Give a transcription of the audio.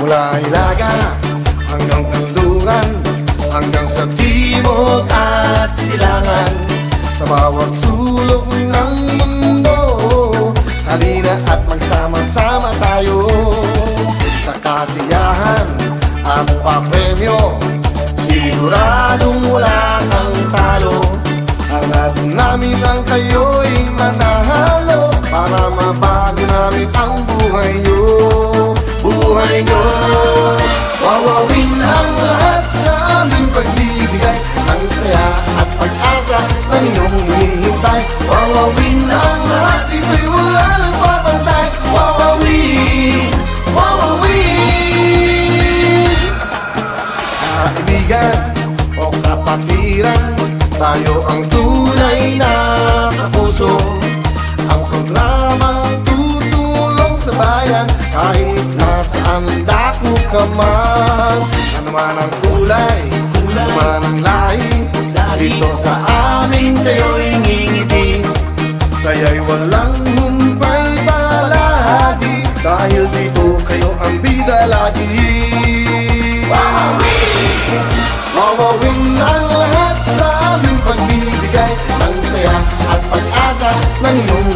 Mula Hilaga hanggang Kanlungan, hanggang sa timog at silangan, sa bawat sulok ng mundo, halina at magsama-sama tayo. Sa kasiyahan at papremyo, siguradong wala kang talo. Hangad namin ang kayo'y manahalo, para mabago namin ang buhay nyo. Buhay nyo, wawawin ang lahat sa aming pagbibigay ng saya at pag-asa ng inyong hinihintay. Wawawin ang lahat, ito'y wala lang papantay. Wawawin, wawawin. Kaibigan o kapatiran, tayo ang tunay na kapuso. Ang programang tutulong sa bayan, kahit nasaan dako ka man. Ano man ang kulay, ano man ang lahi, dito sa amin kayo'y ngingiti. Saya'y walang humpay palagi, dahil dito kayo ang bida lagi. Wawawin, wawawin ang lahat sa aming pagbibigay ng saya at pag-asa ng inyong